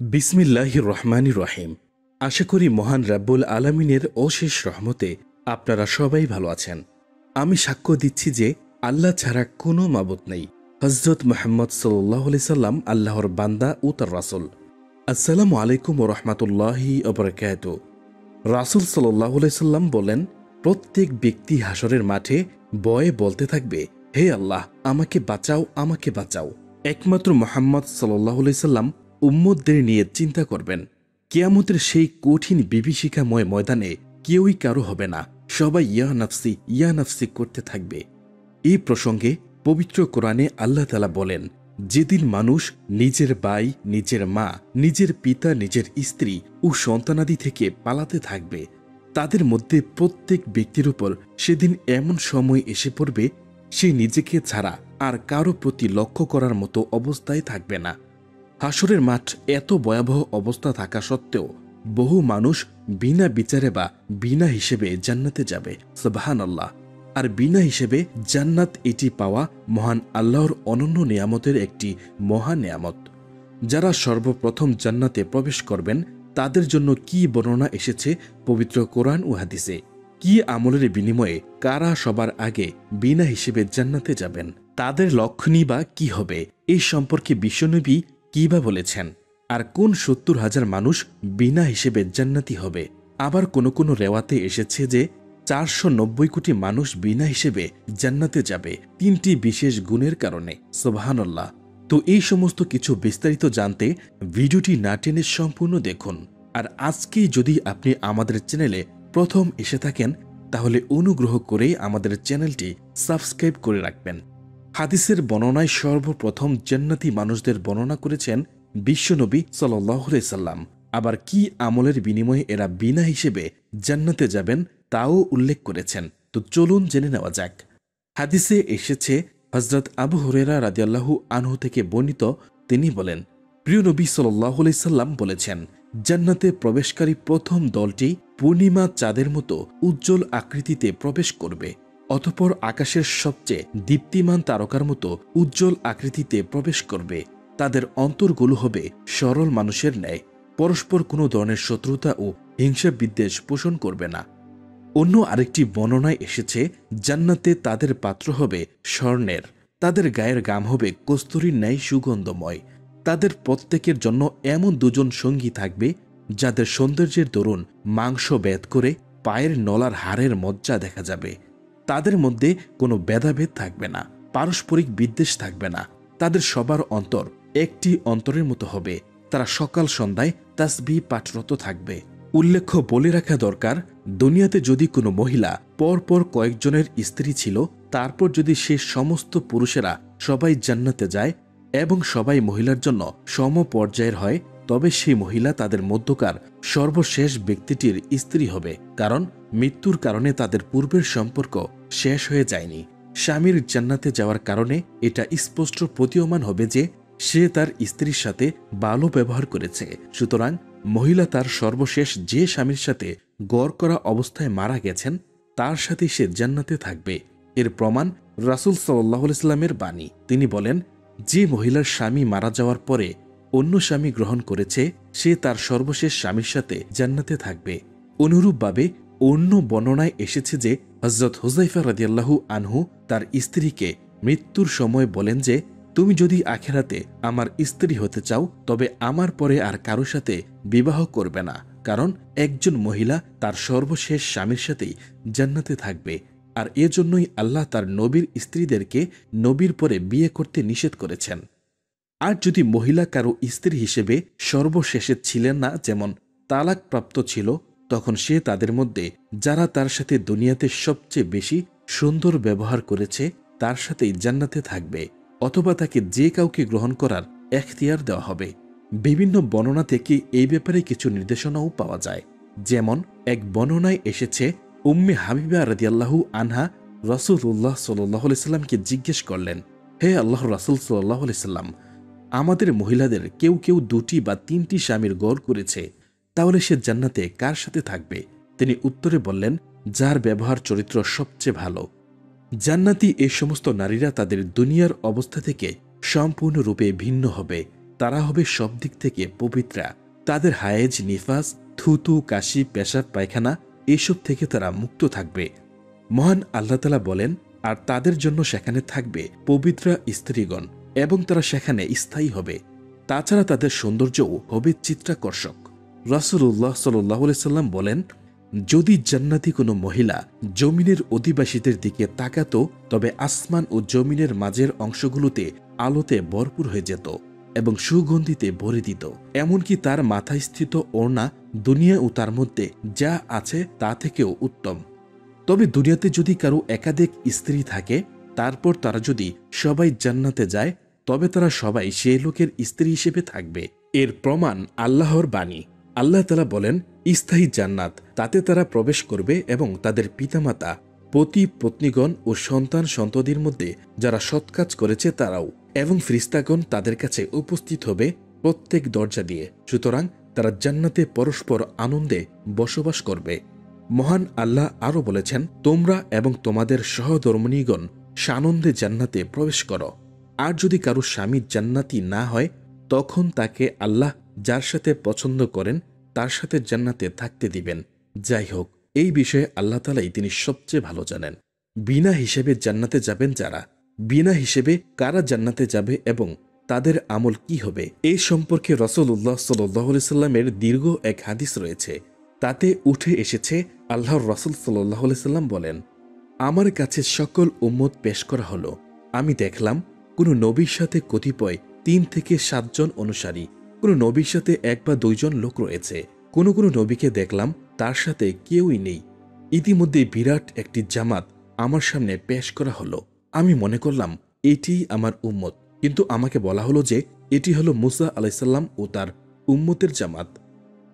বিসমিল্লাহির রহমানির রহিম। আশা করি মহান রাব্বুল আলামিনের অশেষ রহমতে আপনারা সবাই ভালো আছেন। আমি সাক্ষ্য দিচ্ছি যে আল্লাহ ছাড়া কোনো মাবুদ নেই। হযরত মুহাম্মদ সাল্লাল্লাহু আলাইহি সাল্লাম আল্লাহর বান্দা ও তার রাসূল। আসসালামু আলাইকুম ওয়া রাহমাতুল্লাহি ওয়া বারাকাতুহু। রাসূল সাল্লাল্লাহু আলাইহি সাল্লাম বলেন, প্রত্যেক ব্যক্তি হাসরের মাঠে বয়ে বলতে থাকবে, হে আল্লাহ, আমাকে বাঁচাও, আমাকে বাঁচাও। একমাত্র মুহাম্মদ সাল্লাল্লাহু আলাইহি সাল্লাম উম্মতদের নিয়ে চিন্তা করবেন। কিয়ামতের সেই কঠিন বিভীষিকাময় ময়দানে কেউই কারো হবে না, সবাই ইয়া নাফসি করতে থাকবে। এই প্রসঙ্গে পবিত্র কোরআনে আল্লাহ তাআলা বলেন, যেদিন মানুষ নিজের ভাই, নিজের মা, নিজের পিতা, নিজের স্ত্রী ও সন্তানাদি থেকে পালাতে থাকবে, তাদের মধ্যে প্রত্যেক ব্যক্তির উপর সেদিন এমন সময় এসে পড়বে, সে নিজেকে ছাড়া আর কারো প্রতি লক্ষ্য করার মতো অবস্থায় থাকবে না। হাসরের মাঠ এত ভয়াবহ অবস্থা থাকা সত্ত্বেও বহু মানুষ বিনা বিচারে বা বিনা হিসেবে জান্নাতে যাবে। সুবহানাল্লাহ। আর বিনা হিসেবে জান্নাত এটি পাওয়া মহান আল্লাহর অনন্য নিয়ামতের একটি মহা নিয়ামত। যারা সর্বপ্রথম জান্নাতে প্রবেশ করবেন তাদের জন্য কি বর্ণনা এসেছে পবিত্র কোরআন ও হাদিসে, কি আমলের বিনিময়ে কারা সবার আগে বিনা হিসেবে জান্নাতে যাবেন, তাদের লক্ষণই বা কি হবে, এই সম্পর্কে বিশ্বনবী কি বা বলেছেন, আর কোন ৭০,০০০ মানুষ বিনা হিসেবে জান্নাতি হবে। আবার কোনো কোনো রেওয়াতে এসেছে যে ৪৯০ কোটি মানুষ বিনা হিসেবে জান্নাতে যাবে ৩টি বিশেষ গুণের কারণে। সুবহানাল্লাহ। তো এই সমস্ত কিছু বিস্তারিত জানতে ভিডিওটি না টেনে সম্পূর্ণ দেখুন। আর আজকেই যদি আপনি আমাদের চ্যানেলে প্রথম এসে থাকেন তাহলে অনুগ্রহ করে আমাদের চ্যানেলটি সাবস্ক্রাইব করে রাখবেন। হাদিসের বর্ণনায় সর্বপ্রথম জান্নাতি মানুষদের বর্ণনা করেছেন বিশ্বনবী সাল্লাল্লাহু আলাইহি সাল্লাম। আবার কি আমলের বিনিময়ে এরা বিনা হিসেবে জান্নাতে যাবেন তাও উল্লেখ করেছেন। তো চলুন জেনে নেওয়া যাক। হাদিসে এসেছে, হযরত আবু হুরায়রা রাদিয়াল্লাহু আনহু থেকে বর্ণিত, তিনি বলেন, প্রিয় নবী সাল্লাল্লাহু আলাইহি সাল্লাম বলেছেন, জান্নাতে প্রবেশকারী প্রথম দলটি পূর্ণিমা চাঁদের মতো উজ্জ্বল আকৃতিতে প্রবেশ করবে। অতঃপর আকাশের সবচেয়ে দীপ্তিমান তারকার মতো উজ্জ্বল আকৃতিতে প্রবেশ করবে। তাদের অন্তরগুলো হবে সরল মানুষের ন্যায়, পরস্পর কোনো ধরনের শত্রুতা ও হিংসা বিদ্বেষ পোষণ করবে না। অন্য আরেকটি বর্ণনায় এসেছে, জান্নাতে তাদের পাত্র হবে স্বর্ণের, তাদের গায়ের গাম হবে কস্তুরীর ন্যায় সুগন্ধময়। তাদের প্রত্যেকের জন্য এমন দুজন সঙ্গী থাকবে যাদের সৌন্দর্যের দরুন মাংস বেদ করে পায়ের নলার হাড়ের মজ্জা দেখা যাবে। তাদের মধ্যে কোনো ভেদাভেদ থাকবে না, পারস্পরিক বিদ্বেষ থাকবে না। তাদের সবার অন্তর একটি অন্তরের মতো হবে। তারা সকাল সন্ধ্যায় তাসবিহ পাঠরত থাকবে। উল্লেখ্য বলে রাখা দরকার, দুনিয়াতে যদি কোনো মহিলা পরপর কয়েকজনের স্ত্রী ছিল, তারপর যদি সে সমস্ত পুরুষেরা সবাই জান্নাতে যায় এবং সবাই মহিলার জন্য সম পর্যায়ের হয়, তবে সেই মহিলা তাদের মধ্যকার সর্বশেষ ব্যক্তিটির স্ত্রী হবে, কারণ মৃত্যুর কারণে তাদের পূর্বের সম্পর্ক শেষ হয়ে যায়নি। স্বামীর জান্নাতে যাওয়ার কারণে এটা স্পষ্ট প্রতীয়মান হবে যে সে তার স্ত্রীর সাথে ভালো ব্যবহার করেছে। সুতরাং মহিলা তার সর্বশেষ যে স্বামীর সাথে গড় করা অবস্থায় মারা গেছেন তার সাথে সে জান্নাতে থাকবে। এর প্রমাণ রাসূল সাল্লাল্লাহু আলাইহি সাল্লামের বাণী। তিনি বলেন, যে মহিলার স্বামী মারা যাওয়ার পরে অন্য স্বামী গ্রহণ করেছে সে তার সর্বশেষ স্বামীর সাথে জান্নাতে থাকবে। অনুরূপভাবে অন্য বর্ণনায় এসেছে যে হযরত হুযায়ফা রাদিয়াল্লাহু আনহু তার স্ত্রীকে মৃত্যুর সময় বলেন যে, তুমি যদি আখিরাতে আমার স্ত্রী হতে চাও তবে আমার পরে আর কারো সাথে বিবাহ করবে না, কারণ একজন মহিলা তার সর্বশেষ স্বামীর সাথেই জান্নাতে থাকবে। আর এজন্যই আল্লাহ তার নবীর স্ত্রীদেরকে নবীর পরে বিয়ে করতে নিষেধ করেছেন। আর যদি মহিলা কারো স্ত্রী হিসেবে সর্বশেষে ছিলেন না, যেমন তালাকপ্রাপ্ত ছিল, তখন সে তাদের মধ্যে যারা তার সাথে দুনিয়াতে সবচেয়ে বেশি সুন্দর ব্যবহার করেছে তার সাথেই জান্নাতে থাকবে, অথবা তাকে যে কাউকে গ্রহণ করার এখতিয়ার দেওয়া হবে। বিভিন্ন বর্ণনা থেকে এই ব্যাপারে কিছু নির্দেশনাও পাওয়া যায়। যেমন এক বর্ণনায় এসেছে, উম্মে হাবিবা রাদিয়াল্লাহু আনহা রাসূলুল্লাহ সাল্লাল্লাহু আলাইহি সাল্লামকে জিজ্ঞেস করলেন, হে আল্লাহর রাসূল সাল্লাল্লাহু আলাইহি সাল্লাম, আমাদের মহিলাদের কেউ কেউ ২টি বা ৩টি স্বামীর গড় করেছে, তাহলে সে জান্নাতে কার সাথে থাকবে? তিনি উত্তরে বললেন, যার ব্যবহার চরিত্র সবচেয়ে ভালো। জান্নাতি এই সমস্ত নারীরা তাদের দুনিয়ার অবস্থা থেকে সম্পূর্ণরূপে ভিন্ন হবে। তারা হবে সব দিক থেকে পবিত্রা। তাদের হায়েজ, নিফাস, থুতু, কাশি, পেশাব, পায়খানা এসব থেকে তারা মুক্ত থাকবে। মহান আল্লাহ তাআলা বলেন, আর তাদের জন্য সেখানে থাকবে পবিত্রা স্ত্রীগণ এবং তারা সেখানে স্থায়ী হবে। তাছাড়া তাদের সৌন্দর্যও হবে চিত্রাকর্ষক। রাসূলুল্লাহ সাল্লাল্লাহু আলাইহি সাল্লাম বলেন, যদি জান্নাতি কোনো মহিলা জমিনের অধিবাসীদের দিকে তাকাতো তবে আসমান ও জমিনের মাঝের অংশগুলোতে আলোতে ভরপুর হয়ে যেত এবং সুগন্ধিতে ভরে দিত। এমনকি তার মাথায় স্থিত ওড়না দুনিয়া ও তার মধ্যে যা আছে তা থেকেও উত্তম। তবে দুনিয়াতে যদি কারো একাধিক স্ত্রী থাকে, তারপর তারা যদি সবাই জান্নাতে যায়, তবে তারা সবাই সেই লোকের স্ত্রী হিসেবে থাকবে। এর প্রমাণ আল্লাহর বাণী। আল্লাহ তাআলা বলেন, স্থায়ী জান্নাত, তাতে তারা প্রবেশ করবে এবং তাদের পিতামাতা, পতি পত্নীগণ ও সন্তান সন্ততির মধ্যে যারা সৎ কাজ করেছে তারাও, এবং ফেরেশতাগণ তাদের কাছে উপস্থিত হবে প্রত্যেক দরজা দিয়ে। সুতরাং তারা জান্নাতে পরস্পর আনন্দে বসবাস করবে। মহান আল্লাহ আরও বলেছেন, তোমরা এবং তোমাদের সহধর্মিণীগণ সানন্দে জান্নাতে প্রবেশ করো। আর যদি কারো স্বামী জান্নাতি না হয়, তখন তাকে আল্লাহ যার সাথে পছন্দ করেন তার সাথে জান্নাতে থাকতে দিবেন। যাই হোক, এই বিষয়ে আল্লাহ তাআলাই তিনি সবচেয়ে ভালো জানেন। বিনা হিসেবে জান্নাতে যাবেন যারা, বিনা হিসেবে কারা জান্নাতে যাবে এবং তাদের আমল কি হবে, এই সম্পর্কে রাসূলুল্লাহ সাল্লাল্লাহু আলাইহি সাল্লামের দীর্ঘ এক হাদিস রয়েছে। তাতে উঠে এসেছে, আল্লাহর রাসূল সাল্লাল্লাহু আলাইহি সাল্লাম বলেন, আমার কাছে সকল উম্মত পেশ করা হলো। আমি দেখলাম কোনো নবীর সাথে কতিপয় 3 থেকে 7 জন অনুসারী, কোনো নবীর সাথে 1 বা 2 জন লোক রয়েছে, কোনো কোনো নবীকে দেখলাম তার সাথে কেউই নেই। ইতিমধ্যে বিরাট একটি জামাত আমার সামনে পেশ করা হলো। আমি মনে করলাম এটিই আমার উম্মত, কিন্তু আমাকে বলা হলো যে এটি হলো মুসা আলাইহিস সালাম ও তার উম্মতের জামাত।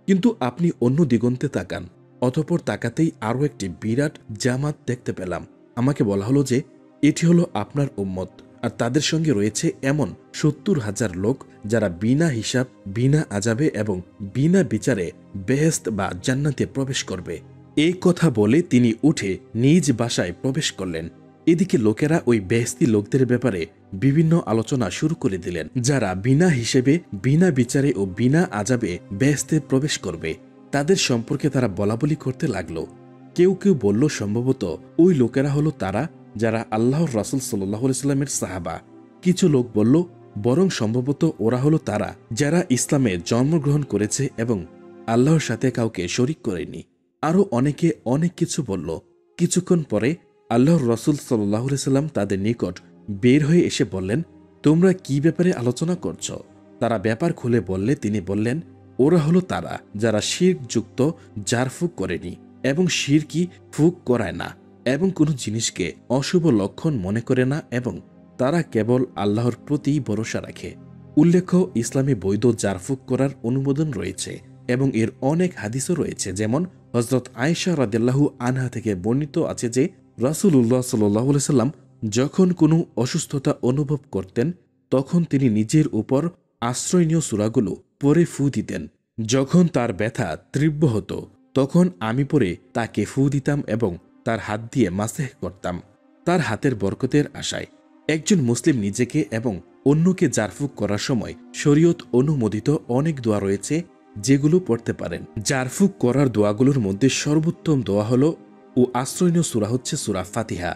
কিন্তু আপনি অন্য দিগন্তে তাকান, অতঃপর তাকাতেই আরও একটি বিরাট জামাত দেখতে পেলাম। আমাকে বলা হলো যে এটি হলো আপনার উম্মত, আর তাদের সঙ্গে রয়েছে এমন 70,000 লোক যারা বিনা হিসাব, বিনা আযাবে এবং বিনা বিচারে বেহেশত বা জান্নাতে প্রবেশ করবে। এই কথা বলে তিনি উঠে নিজ বাসায় প্রবেশ করলেন। এদিকে লোকেরা ওই বেহেশতি লোকদের ব্যাপারে বিভিন্ন আলোচনা শুরু করে দিলেন, যারা বিনা হিসেবে, বিনা বিচারে ও বিনা আযাবে বেহেশতে প্রবেশ করবে। তাদের সম্পর্কে তারা বলাবলি করতে লাগলো। কেউ কেউ বলল, সম্ভবত ওই লোকেরা হলো তারা যারা আল্লাহর রাসূল সাল্লাল্লাহু আলাইহি সাল্লামের সাহাবা। কিছু লোক বলল, বরং সম্ভবত ওরা হলো তারা যারা ইসলামে জন্মগ্রহণ করেছে এবং আল্লাহর সাথে কাউকে শরীক করেনি। আরও অনেকে অনেক কিছু বলল। কিছুক্ষণ পরে আল্লাহর রাসূল সাল্লাল্লাহু আলাইহি সাল্লাম তাদের নিকট বের হয়ে এসে বললেন, তোমরা কি ব্যাপারে আলোচনা করছ? তারা ব্যাপার খুলে বললে তিনি বললেন, ওরা হলো তারা যারা শিরক যুক্ত জারফুক করেনি এবং শিরকি ফুক করায় না এবং কোনো জিনিসকে অশুভ লক্ষণ মনে করে না, এবং তারা কেবল আল্লাহর প্রতি ভরসা রাখে। উল্লেখ্য, ইসলামে বৈধ জারফুক করার অনুমোদন রয়েছে এবং এর অনেক হাদিসও রয়েছে। যেমন হযরত আয়েশা রাদিয়াল্লাহু আনহা থেকে বর্ণিত আছে যে রাসূলুল্লাহ সাল্লাল্লাহু আলাইহি সাল্লাম যখন কোনো অসুস্থতা অনুভব করতেন, তখন তিনি নিজের উপর আশ্রয়নীয় সূরাগুলো পরে ফু দিতেন। যখন তার ব্যথা তীব্র হতো, তখন আমি পরে তাকে ফু দিতাম এবং তার হাত দিয়ে মাসেহ করতাম, তার হাতের বরকতের আশায়। একজন মুসলিম নিজেকে এবং অন্যকে জারফুক করার সময় শরীয়ত অনুমোদিত অনেক দোয়া রয়েছে যেগুলো পড়তে পারেন। জারফুক করার দোয়াগুলোর মধ্যে সর্বোত্তম দোয়া হলো ও আশ্রয়নীয় সূরা হচ্ছে সূরা ফাতিহা।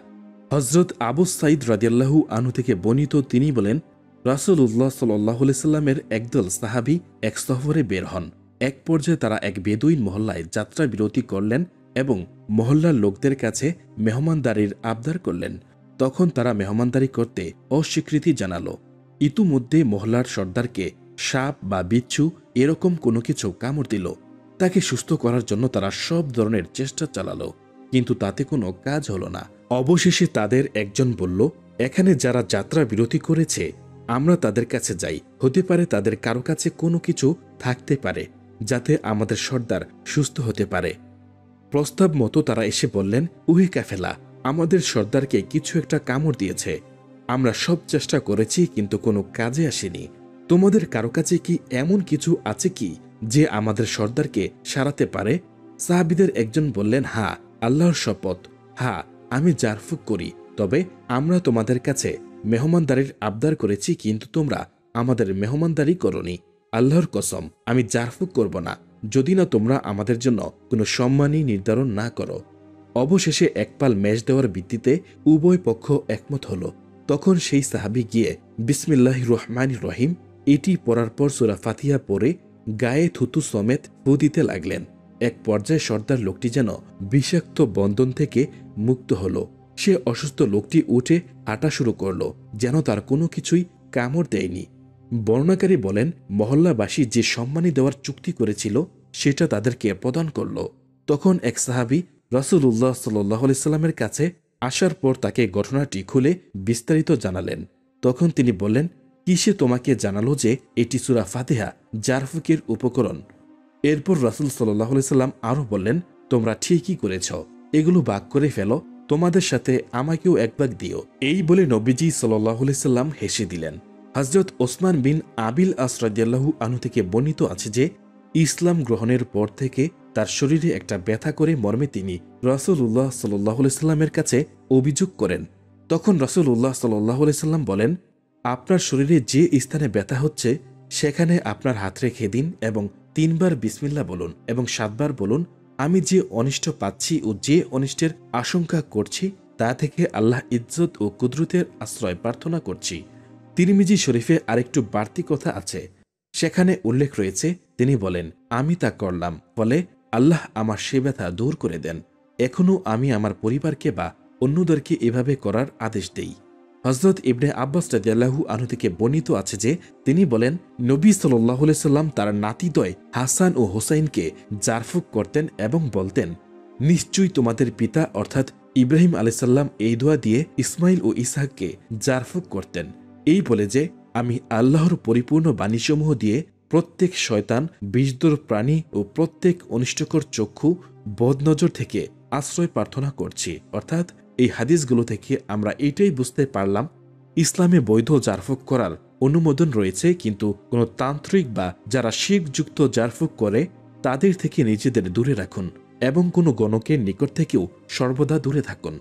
হযরত আবু সাঈদ রাদিয়াল্লাহু আনহু থেকে বর্ণিত, তিনি বলেন, রাসূলুল্লাহ সাল্লাল্লাহু আলাইহি সাল্লামের একদল সাহাবী এক সফরে বের হন। এক পর্যায়ে তারা এক বেদুইন মহল্লায় যাত্রা বিরতি করলেন এবং মহল্লার লোকদের কাছে মেহমানদারির আবদার করলেন। তখন তারা মেহমানদারি করতে অস্বীকৃতি জানালো। ইতিমধ্যে মহল্লার সর্দারকে সাপ বা বিচ্ছু এরকম কোনো কিছু কামড় দিল। তাকে সুস্থ করার জন্য তারা সব ধরনের চেষ্টা চালালো, কিন্তু তাতে কোনো কাজ হলো না। অবশেষে তাদের একজন বলল, এখানে যারা যাত্রা বিরতি করেছে, আমরা তাদের কাছে যাই, হতে পারে তাদের কারো কাছে কোনো কিছু থাকতে পারে যাতে আমাদের সর্দার সুস্থ হতে পারে। প্রস্তাব মতো তারা এসে বললেন, উহে কাফেলা, আমাদের সর্দারকে কিছু একটা কামড় দিয়েছে। আমরা সব চেষ্টা করেছি কিন্তু কোনো কাজে আসেনি। তোমাদের কারো কাছে কি এমন কিছু আছে কি যে আমাদের সর্দারকে সারাতে পারে? সাহাবীদের একজন বললেন, হ্যাঁ, আল্লাহর শপথ, হ্যাঁ, আমি জারফুক করি। তবে আমরা তোমাদের কাছে মেহমানদারির আবদার করেছি, কিন্তু তোমরা আমাদের মেহমানদারি করনি। আল্লাহর কসম, আমি জারফুক করব না, যদি না তোমরা আমাদের জন্য কোনো সম্মানই নির্ধারণ না করো। অবশেষে এক পাল ম্যাচ দেওয়ার ভিত্তিতে উভয় পক্ষ একমত হল। তখন সেই সাহাবি গিয়ে বিসমিল্লাহির রহমানির রহিম এটি পড়ার পর সূরা ফাতিহা পড়ে গায়ে থুতু সমেত ফু দিতে লাগলেন। এক পর্যায়ে সর্দার লোকটি যেন বিষাক্ত বন্ধন থেকে মুক্ত হল। সে অসুস্থ লোকটি উঠে হাঁটা শুরু করল, যেন তার কোনো কিছুই কামড় দেয়নি। বর্ণনাকারী বলেন, মহল্লাবাসী যে সম্মানী দেওয়ার চুক্তি করেছিল সেটা তাদেরকে প্রদান করল। তখন এক সাহাবি রাসূলুল্লাহ সাল্লাল্লাহু আলাইহি সাল্লামের কাছে আসার পর তাকে ঘটনাটি খুলে বিস্তারিত জানালেন। তখন তিনি বললেন, কিসে তোমাকে জানালো যে এটি সূরা ফাতিহা জারফুকের উপকরণ? এরপর রাসূল সাল্লাল্লাহু আলাইহি সাল্লাম আরও বললেন, তোমরা ঠিকই করেছ, এগুলো ভাগ করে ফেলো, তোমাদের সাথে আমাকেও এক ভাগ দিও। এই বলে নবীজি সাল্লাল্লাহু আলাইহি সাল্লাম হেসে দিলেন। হযরত ওসমান বিন আবিল আস রাদিয়াল্লাহু আনহু থেকে বর্ণিত আছে যে ইসলাম গ্রহণের পর থেকে তার শরীরে একটা ব্যথা করে মর্মে তিনি রাসূলুল্লাহ সাল্লাল্লাহু আলাইহি সাল্লামের কাছে অভিযোগ করেন। তখন রাসূলুল্লাহ সাল্লাল্লাহু আলাইহি সাল্লাম বলেন, আপনার শরীরে যে স্থানে ব্যথা হচ্ছে সেখানে আপনার হাত রেখে দিন এবং 3 বার বিসমিল্লাহ বলুন এবং 7 বার বলুন, আমি যে অনিষ্ট পাচ্ছি ও যে অনিষ্টের আশঙ্কা করছি তা থেকে আল্লাহ ইজ্জত ও কুদরতের আশ্রয় প্রার্থনা করছি। তিরমিজি শরীফে আরেকটু বাড়তি কথা আছে, সেখানে উল্লেখ রয়েছে, তিনি বলেন, আমি তা করলাম, ফলে আল্লাহ আমার সে ব্যথা দূর করে দেন। এখনও আমি আমার পরিবারকে বা অন্যদেরকে এভাবে করার আদেশ দেই। হযরত ইবনে আব্বাস রাদিয়াল্লাহু আনহু থেকে বর্ণিত আছে যে তিনি বলেন, নবী সাল্লাল্লাহু আলাইহি সাল্লাম তার নাতিদ্বয় হাসান ও হোসাইনকে জারফুক করতেন এবং বলতেন, নিশ্চয়ই তোমাদের পিতা অর্থাৎ ইব্রাহিম আলাইহিস সালাম এই দোয়া দিয়ে ইসমাইল ও ইসহাককে জারফুক করতেন, এই বলে যে আমি আল্লাহর পরিপূর্ণ বাণীসমূহ দিয়ে প্রত্যেক শয়তান, বিষধর প্রাণী ও প্রত্যেক অনিষ্টকর চক্ষু, বদনজর থেকে আশ্রয় প্রার্থনা করছি। অর্থাৎ এই হাদিসগুলো থেকে আমরা এটাই বুঝতে পারলাম, ইসলামে বৈধ জারফুক করার অনুমোদন রয়েছে, কিন্তু কোনো তান্ত্রিক বা যারা শিরকযুক্ত জারফুক করে তাদের থেকে নিজেদের দূরে রাখুন এবং কোনো গণকের নিকট থেকেও সর্বদা দূরে থাকুন।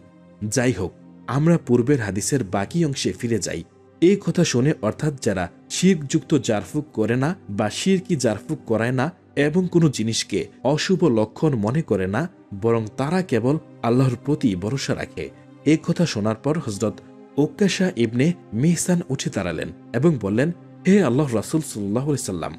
যাই হোক, আমরা পূর্বের হাদিসের বাকি অংশে ফিরে যাই। এই কথা শুনে, অর্থাৎ যারা শিরকযুক্ত জারফুক করে না বা শিরকি জারফুক করায় না এবং কোনো জিনিসকে অশুভ লক্ষণ মনে করে না, বরং তারা কেবল আল্লাহর প্রতি ভরসা রাখে। এই কথা শোনার পর হযরত উকাশা ইবনে মিহসান উঠে দাঁড়ালেন এবং বললেন, হে আল্লাহর রাসূল সাল্লাল্লাহু আলাইহি সাল্লাম,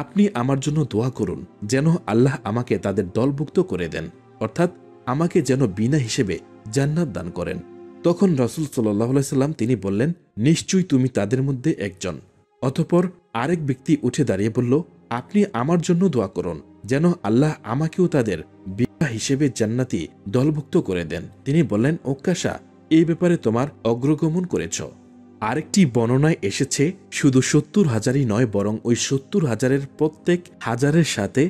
আপনি আমার জন্য দোয়া করুন যেন আল্লাহ আমাকে তাদের দলভুক্ত করে দেন, অর্থাৎ আমাকে যেন বিনা হিসেবে জান্নাত দান করেন। তখন রাসূল সাল্লাল্লাহু আলাইহি সাল্লাম তিনি বললেন, নিশ্চয়ই তুমি তাদের মধ্যে একজন। অতঃপর আরেক ব্যক্তি উঠে দাঁড়িয়ে বলল, আপনি আমার জন্য দোয়া করুন যেন আল্লাহ আমাকেও তাদের বিনা হিসেবে জান্নাতি দলভুক্ত করে দেন। তিনি বললেন, উকাশা, এই ব্যাপারে তোমার অগ্রগমন করেছ। আরেকটি বর্ণনায় এসেছে, শুধু 70,000ই নয়, বরং ওই 70,000-এর প্রত্যেক হাজারের সাথে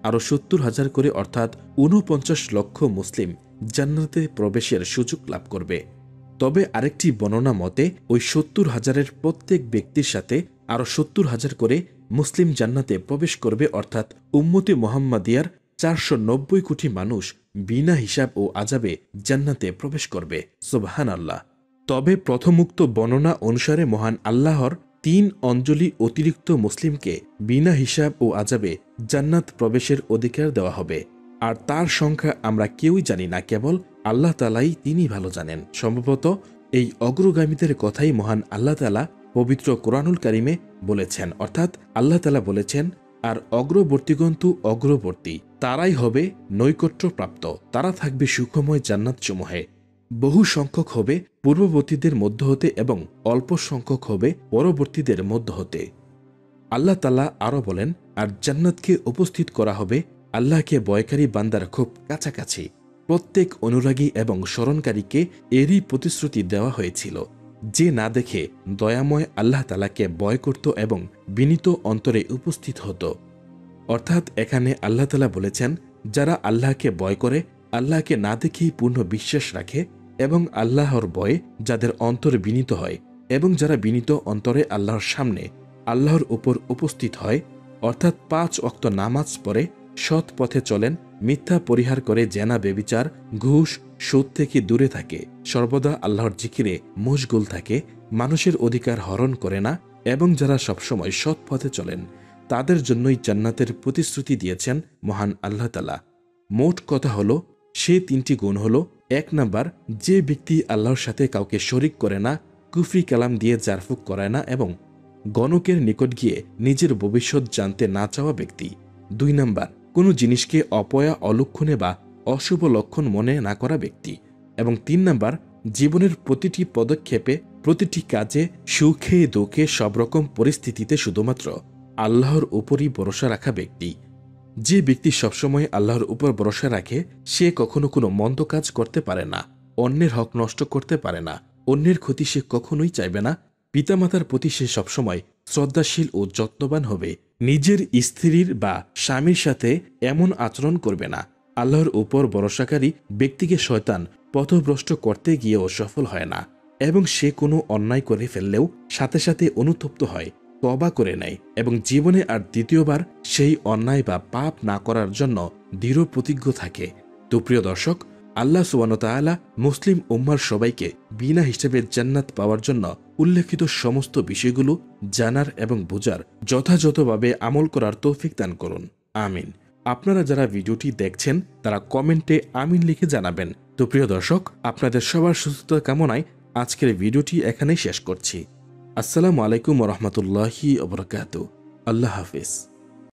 আরও 70,000 করে, অর্থাৎ 49 লক্ষ মুসলিম জান্নাতে প্রবেশের সুযোগ লাভ করবে। তবে আরেকটি বর্ণনা মতে ওই 70,000-এর প্রত্যেক ব্যক্তির সাথে আরও 70,000 করে মুসলিম জান্নাতে প্রবেশ করবে, অর্থাৎ উম্মতে মুহাম্মাদিয়ার 490 কোটি মানুষ বিনা হিসাব ও আযাবে জান্নাতে প্রবেশ করবে। সুবহানাল্লাহ। তবে প্রথমোক্ত বর্ণনা অনুসারে মহান আল্লাহর 3 অঞ্জলি অতিরিক্ত মুসলিমকে বিনা হিসাব ও আযাবে জান্নাত প্রবেশের অধিকার দেওয়া হবে, আর তার সংখ্যা আমরা কেউই জানি না, কেবল আল্লাহ তাআলাই তিনি ভালো জানেন। সম্ভবত এই অগ্রগামীদের কথাই মহান আল্লাহ তাআলা পবিত্র কোরআনুল কারিমে বলেছেন, অর্থাৎ আল্লাহ তাআলা বলেছেন, আর অগ্রবর্তীগণ তো অগ্রবর্তী, তারাই হবে নৈকট্যপ্রাপ্ত, তারা থাকবে সুখময় জান্নাতসমূহে। বহু সংখ্যক হবে পূর্ববর্তীদের মধ্য হতে এবং অল্প সংখ্যক হবে পরবর্তীদের মধ্য হতে। আল্লাহ তাআলা আরও বলেন, আর জান্নাতকে উপস্থিত করা হবে আল্লাহকে ভয়কারী বান্দার খুব কাছাকাছি। প্রত্যেক অনুরাগী এবং স্মরণকারীকে এরই প্রতিশ্রুতি দেওয়া হয়েছিল, যে না দেখে দয়াময় আল্লাহ তাআলাকে ভয় করত এবং বিনীত অন্তরে উপস্থিত হতো। অর্থাৎ এখানে আল্লাহ তাআলা বলেছেন, যারা আল্লাহকে ভয় করে, আল্লাহকে না দেখেই পূর্ণ বিশ্বাস রাখে এবং আল্লাহর ভয়ে যাদের অন্তর বিনীত হয় এবং যারা বিনীত অন্তরে আল্লাহর সামনে আল্লাহর উপর উপস্থিত হয়, অর্থাৎ 5 ওয়াক্ত নামাজ পড়ে, সৎ পথে চলেন, মিথ্যা পরিহার করে, জেনা, ব্যভিচার, ঘুষ, সুদ থেকে দূরে থাকে, সর্বদা আল্লাহর জিকিরে মশগুল থাকে, মানুষের অধিকার হরণ করে না এবং যারা সবসময় সৎ পথে চলেন তাদের জন্যই জান্নাতের প্রতিশ্রুতি দিয়েছেন মহান আল্লাহ তাআলা। মোট কথা হলো সে 3টি গুণ হলো, 1 নাম্বার, যে ব্যক্তি আল্লাহর সাথে কাউকে শরিক করে না, কুফরি কালাম দিয়ে জারফুক করায় না এবং গণকের নিকট গিয়ে নিজের ভবিষ্যৎ জানতে না চাওয়া ব্যক্তি। 2 নাম্বার, কোনো জিনিসকে অপয়া, অলক্ষণে বা অশুভ লক্ষণ মনে না করা ব্যক্তি। এবং 3 নাম্বার, জীবনের প্রতিটি পদক্ষেপে, প্রতিটি কাজে, সুখে দুঃখে, সব রকম পরিস্থিতিতে শুধুমাত্র আল্লাহর উপরই ভরসা রাখা ব্যক্তি। যে ব্যক্তি সবসময় আল্লাহর উপর ভরসা রাখে সে কখনো কোনো মন্দ কাজ করতে পারে না, অন্যের হক নষ্ট করতে পারে না, অন্যের ক্ষতি সে কখনোই চাইবে না, পিতামাতার প্রতি সে সবসময় শ্রদ্ধাশীল ও যত্নবান হবে, নিজের স্ত্রীর বা স্বামীর সাথে এমন আচরণ করবে না। আল্লাহর উপর ভরসাকারী ব্যক্তিকে শয়তান পথভ্রষ্ট করতে গিয়েও সফল হয় না এবং সে কোনো অন্যায় করে ফেললেও সাথে সাথে অনুতপ্ত হয়, তওবা করে নেয় এবং জীবনে আর দ্বিতীয়বার সেই অন্যায় বা পাপ না করার জন্য দৃঢ় প্রতিজ্ঞ থাকে। তো প্রিয় দর্শক, আল্লাহ সুবহানাহু ওয়া তাআলা মুসলিম উম্মার সবাইকে বিনা হিসেবে জান্নাত পাওয়ার জন্য উল্লেখিত সমস্ত বিষয়গুলো জানার এবং বোঝার, যথাযথভাবে আমল করার তৌফিক দান করুন। আমিন। আপনারা যারা ভিডিওটি দেখছেন তারা কমেন্টে আমিন লিখে জানাবেন। তো প্রিয় দর্শক, আপনাদের সবার সুস্থতা কামনায় আজকের ভিডিওটি এখানেই শেষ করছি। আসসালামু আলাইকুম ওয়া রাহমাতুল্লাহি ওয়া বারাকাতুহু। আল্লাহ হাফেজ।